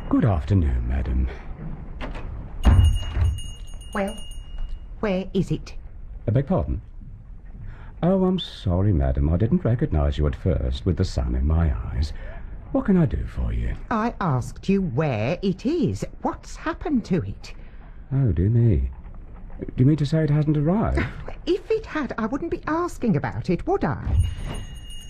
Good afternoon, madam. Well, where is it? I beg pardon? Oh, I'm sorry, madam. I didn't recognise you at first with the sun in my eyes. What can I do for you? I asked you where it is. What's happened to it? Oh, dear me. Do you mean to say it hasn't arrived? If it had, I wouldn't be asking about it, would I?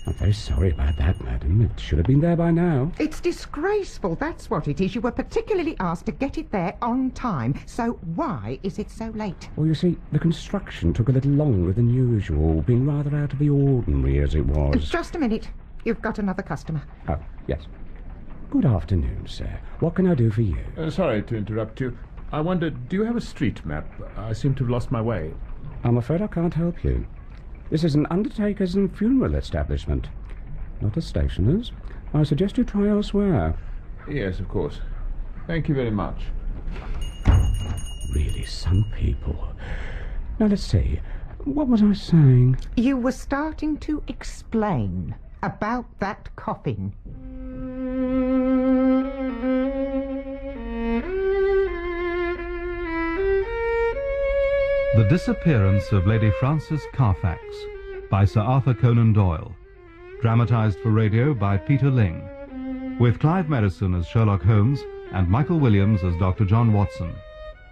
I'm very sorry about that, madam. It should have been there by now. It's disgraceful, that's what it is. You were particularly asked to get it there on time. So why is it so late? Well, you see, the construction took a little longer than usual, being rather out of the ordinary as it was. Just a minute. You've got another customer. Oh, yes. Good afternoon, sir. What can I do for you? Sorry to interrupt you. I wonder, do you have a street map? I seem to have lost my way. I'm afraid I can't help you. This is an undertaker's and funeral establishment, not a stationer's. I suggest you try elsewhere. Yes, of course. Thank you very much. Really, some people. Now, let's see. What was I saying? You were starting to explain about that coffin. The Disappearance of Lady Frances Carfax by Sir Arthur Conan Doyle. Dramatised for radio by Peter Ling. With Clive Merrison as Sherlock Holmes and Michael Williams as Dr. John Watson.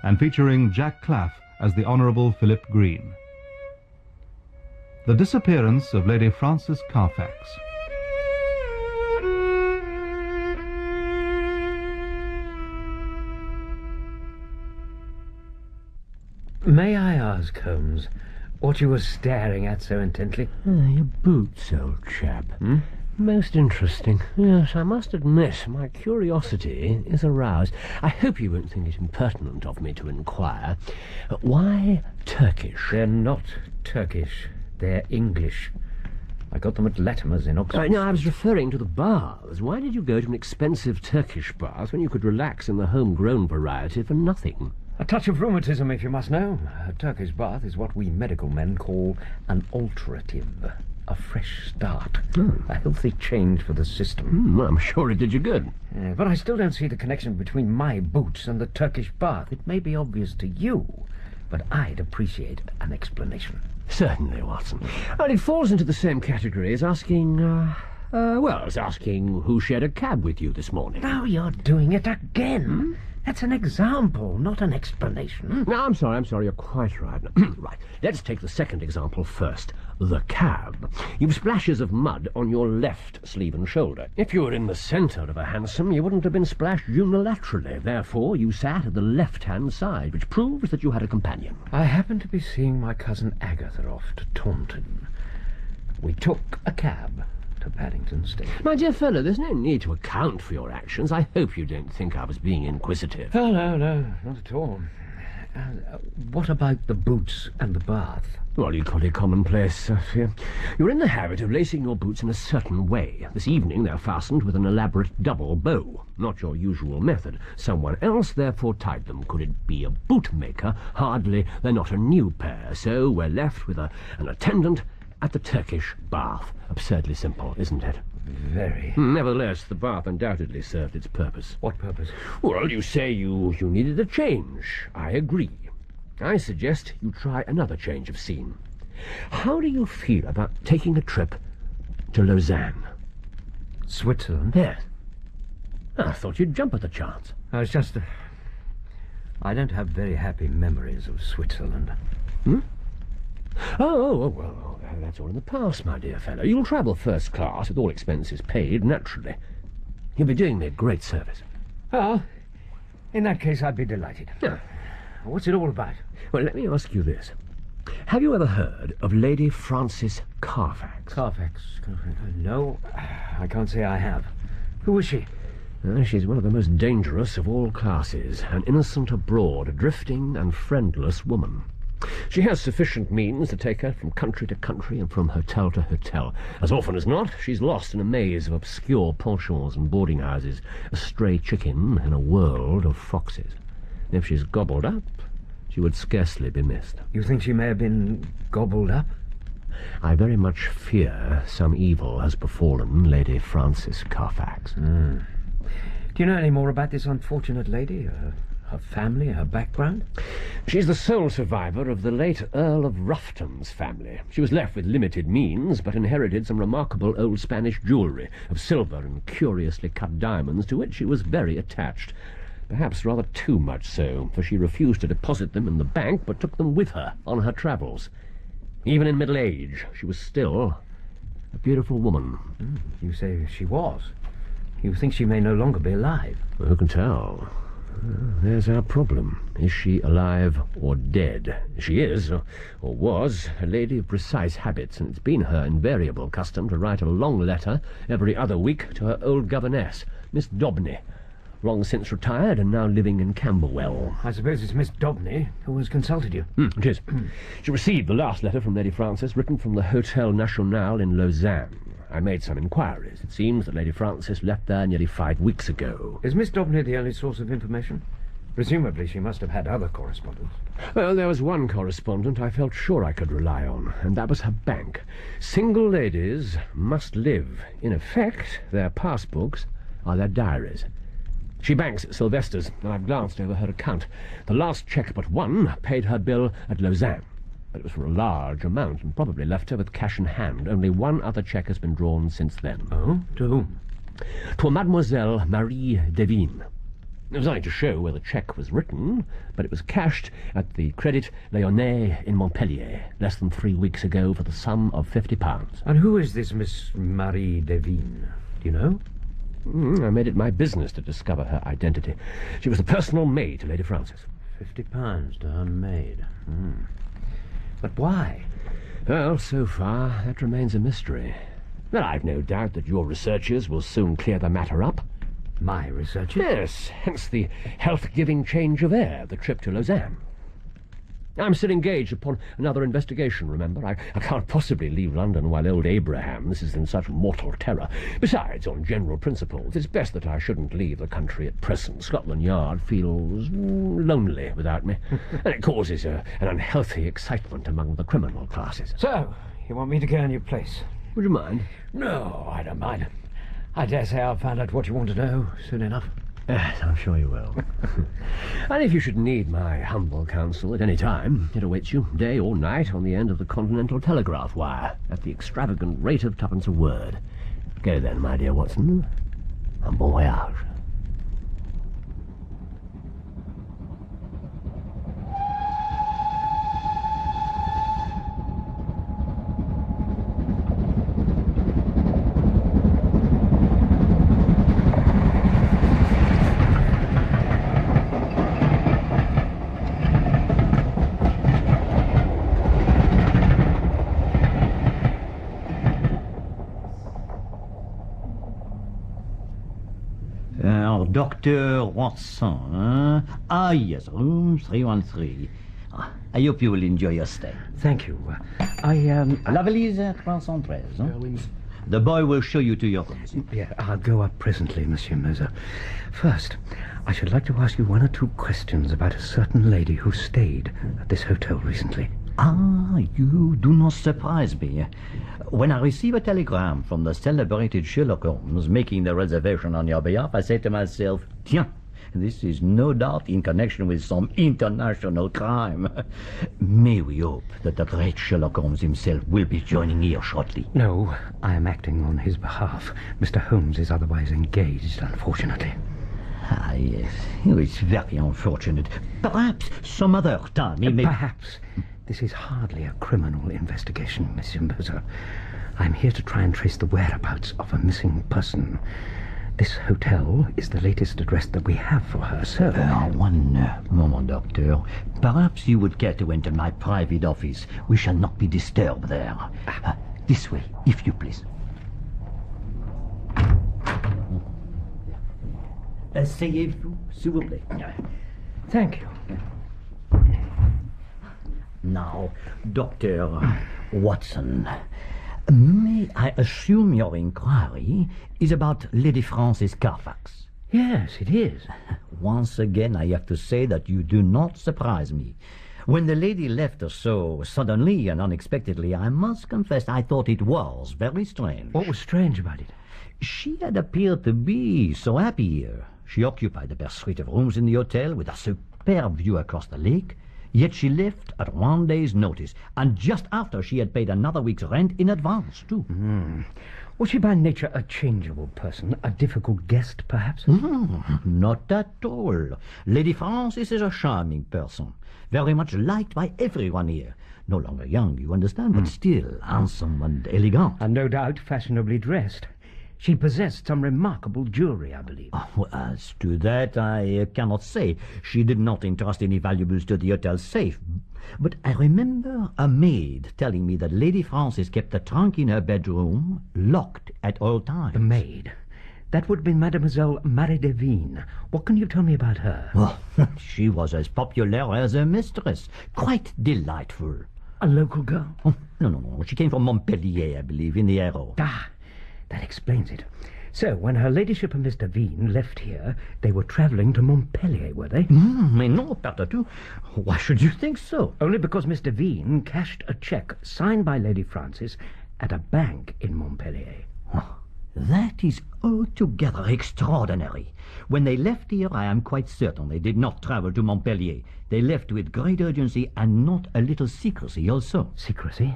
And featuring Jack Claff as the Honourable Philip Green. The Disappearance of Lady Frances Carfax. May I ask, Holmes, what you were staring at so intently? Your boots, old chap. Most interesting. Yes, I must admit, my curiosity is aroused. I hope you won't think it impertinent of me to inquire. Why Turkish? They're not Turkish. They're English. I got them at Latimer's in Oxford. No, I was referring to the baths. Why did you go to an expensive Turkish bath when you could relax in the home-grown variety for nothing? A touch of rheumatism, if you must know. A Turkish bath is what we medical men call an alterative. A fresh start. A healthy change for the system. I'm sure it did you good. But I still don't see the connection between my boots and the Turkish bath. It may be obvious to you, but I'd appreciate an explanation. Certainly, Watson. Well, it falls into the same category as asking, as asking who shared a cab with you this morning. Now you're doing it again. That's an example, not an explanation. No, I'm sorry, you're quite right. Right, let's take the second example first. The cab. You've splashes of mud on your left sleeve and shoulder. If you were in the centre of a hansom, you wouldn't have been splashed unilaterally. Therefore, you sat at the left-hand side, which proves that you had a companion. I happened to be seeing my cousin Agatha off to Taunton. We took a cab to Paddington Station. My dear fellow, there's no need to account for your actions. I hope you don't think I was being inquisitive. Oh, no, not at all. What about the boots and the bath? Well, equally commonplace, Sophia. You're in the habit of lacing your boots in a certain way. This evening they're fastened with an elaborate double bow. Not your usual method. Someone else therefore tied them. Could it be a bootmaker? Hardly. They're not a new pair. So we're left with an attendant at the Turkish bath. Absurdly simple, isn't it? Very. Nevertheless, the bath undoubtedly served its purpose. What purpose? Well, you say you needed a change. I agree. I suggest you try another change of scene. How do you feel about taking a trip to Lausanne? Switzerland? Yes. I thought you'd jump at the chance. It's just... I don't have very happy memories of Switzerland. Well, that's all in the past, my dear fellow. You'll travel first class with all expenses paid, naturally. You'll be doing me a great service. Oh, in that case, I'd be delighted. Yeah. What's it all about? Well, let me ask you this. Have you ever heard of Lady Frances Carfax? Carfax? No, I can't say I have. Who was she? She's one of the most dangerous of all classes. An innocent abroad, a drifting and friendless woman. She has sufficient means to take her from country to country and from hotel to hotel. As often as not, she's lost in a maze of obscure pensions and boarding houses, a stray chicken in a world of foxes. If she's gobbled up, she would scarcely be missed. You think she may have been gobbled up? I very much fear some evil has befallen Lady Frances Carfax. Do you know any more about this unfortunate lady? Her family, her background? She's the sole survivor of the late Earl of Rufton's family. She was left with limited means, but inherited some remarkable old Spanish jewellery of silver and curiously cut diamonds, to which she was very attached. Perhaps rather too much so, for she refused to deposit them in the bank, but took them with her on her travels. Even in middle age, she was still a beautiful woman. You say she was. You think she may no longer be alive? Well, who can tell? There's our problem. Is she alive or dead? She is, or was, a lady of precise habits, and it's been her invariable custom to write a long letter every other week to her old governess, Miss Daubeny, long since retired and now living in Camberwell. I suppose it's Miss Daubeny who has consulted you. It is. She received the last letter from Lady Frances, written from the Hotel National in Lausanne. I made some inquiries. It seems that Lady Frances left there nearly 5 weeks ago. Is Miss Daubeny the only source of information? Presumably she must have had other correspondents. Well, there was one correspondent I felt sure I could rely on, and that was her bank. Single ladies must live. In effect, their passbooks are their diaries. She banks at Sylvester's, and I've glanced over her account. The last cheque but one paid her bill at Lausanne. But it was for a large amount, and probably left her with cash in hand. Only one other cheque has been drawn since then. Oh? To whom? To a Mademoiselle Marie Devine. It was only to show where the cheque was written, but it was cashed at the Credit Lyonnais in Montpellier less than 3 weeks ago for the sum of £50. And who is this Miss Marie Devine? Do you know? I made it my business to discover her identity. She was the personal maid to Lady Frances. £50 to her maid. But why? Well, so far, that remains a mystery. But I've no doubt that your researchers will soon clear the matter up. My researchers? Yes, hence the health-giving change of air, the trip to Lausanne. I'm still engaged upon another investigation, remember. I can't possibly leave London while old Abrahams is in such mortal terror. Besides, on general principles, it's best that I shouldn't leave the country at present. Scotland Yard feels lonely without me, and it causes an unhealthy excitement among the criminal classes. So, you want me to go in your place? Would you mind? No, I don't mind. I dare say I'll find out what you want to know soon enough. Yes, I'm sure you will. And if you should need my humble counsel at any time, it awaits you, day or night, on the end of the Continental Telegraph wire, at the extravagant rate of 2p a word. Go then, my dear Watson, and bon voyage. Dr. Watson, Ah, yes, room 313. I hope you will enjoy your stay. Thank you. La valise 313. The boy will show you to your rooms. Yeah, I'll go up presently, Monsieur Moser. First, I should like to ask you 1 or 2 questions about a certain lady who stayed at this hotel recently. Ah, you do not surprise me. When I receive a telegram from the celebrated Sherlock Holmes making the reservation on your behalf, I say to myself, tiens, this is no doubt in connection with some international crime. May we hope that the great Sherlock Holmes himself will be joining here shortly. No, I am acting on his behalf. Mr. Holmes is otherwise engaged, unfortunately. Ah, yes, it's very unfortunate. Perhaps some other time he may... Perhaps. This is hardly a criminal investigation, Monsieur Moser. I'm here to try and trace the whereabouts of a missing person. This hotel is the latest address that we have for her, so... One moment, Doctor. Perhaps you would care to enter my private office. We shall not be disturbed there. This way, if you please. Asseyez-vous, s'il vous plaît. Thank you. Now, Dr. Watson, may I assume your inquiry is about Lady Frances Carfax? Yes, it is. Once again, I have to say that you do not surprise me. When the lady left us so suddenly and unexpectedly, I must confess I thought it was very strange. What was strange about it? She had appeared to be so happy here. She occupied the best suite of rooms in the hotel with a superb view across the lake, yet she left at 1 day's notice, and just after she had paid another week's rent in advance, too. Was she by nature a changeable person? A difficult guest, perhaps? Not at all. Lady Frances is a charming person, very much liked by everyone here. No longer young, you understand, but still handsome and elegant. And no doubt fashionably dressed. She possessed some remarkable jewellery, I believe. Oh, as to that, I cannot say. She did not entrust any valuables to the hotel safe. But I remember a maid telling me that Lady Frances kept the trunk in her bedroom locked at all times. The maid? That would be Mademoiselle Marie Devine. What can you tell me about her? Well, she was as popular as her mistress. Quite delightful. A local girl? Oh, no. She came from Montpellier, I believe, in the Hérault. Ah, that explains it. So, when her ladyship and Miss Devine left here, they were travelling to Montpellier, were they? Mais non, pas du tout. Why should you think so? Only because Miss Devine cashed a cheque signed by Lady Frances at a bank in Montpellier. Oh, that is altogether extraordinary. When they left here, I am quite certain they did not travel to Montpellier. They left with great urgency and not a little secrecy also. Secrecy?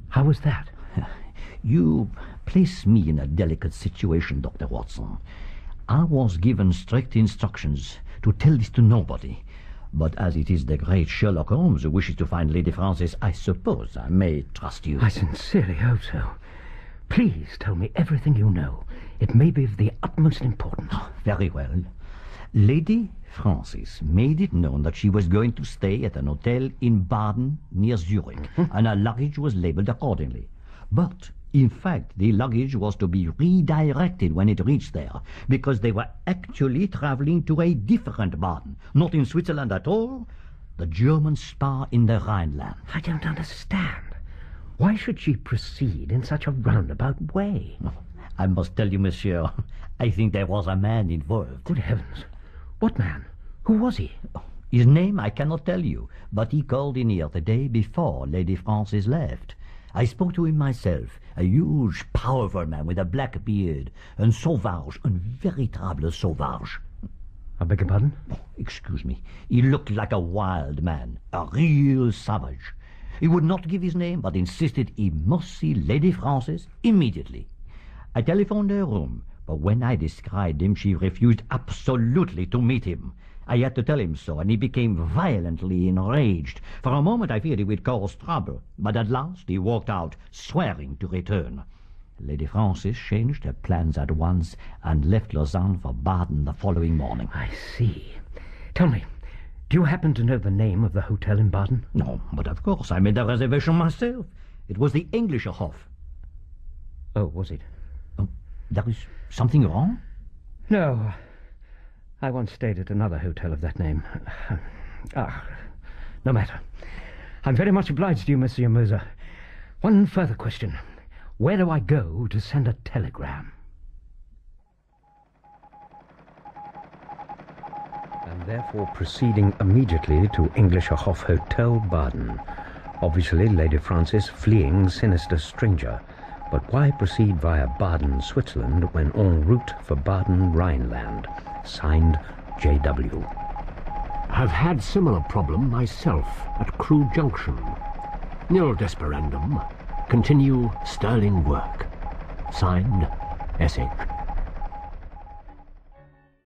How was that? You place me in a delicate situation, Dr. Watson. I was given strict instructions to tell this to nobody. But as it is the great Sherlock Holmes who wishes to find Lady Frances, I suppose I may trust you. I sincerely hope so. Please tell me everything you know. It may be of the utmost importance. Oh, very well. Lady Frances made it known that she was going to stay at an hotel in Baden near Zurich, and her luggage was labelled accordingly. But, in fact, the luggage was to be redirected when it reached there, because they were actually travelling to a different Baden, not in Switzerland at all, the German Spa in the Rhineland. I don't understand. Why should she proceed in such a roundabout way? I must tell you, monsieur, I think there was a man involved. Good heavens. What man? Who was he? His name I cannot tell you, but he called in here the day before Lady Frances left. I spoke to him myself, a huge, powerful man with a black beard, un sauvage, un véritable sauvage. I beg your pardon? Oh, excuse me. He looked like a wild man, a real savage. He would not give his name, but insisted he must see Lady Frances immediately. I telephoned her room, but when I described him, she refused absolutely to meet him. I had to tell him so, and he became violently enraged. For a moment I feared he would cause trouble, but at last he walked out, swearing to return. Lady Frances changed her plans at once and left Lausanne for Baden the following morning. I see. Tell me, do you happen to know the name of the hotel in Baden? No, but of course I made the reservation myself. It was the Englischer Hof. Oh, was it? There is something wrong? No. I once stayed at another hotel of that name. No matter. I'm very much obliged to you, Monsieur Moser. One further question. Where do I go to send a telegram? And therefore proceeding immediately to Englischer Hof Hotel, Baden. Obviously, Lady Frances fleeing sinister stranger. But why proceed via Baden, Switzerland, when en route for Baden, Rhineland? Signed, J.W. I've had similar problem myself at Crewe Junction. Nil desperandum. Continue sterling work. Signed, S.H.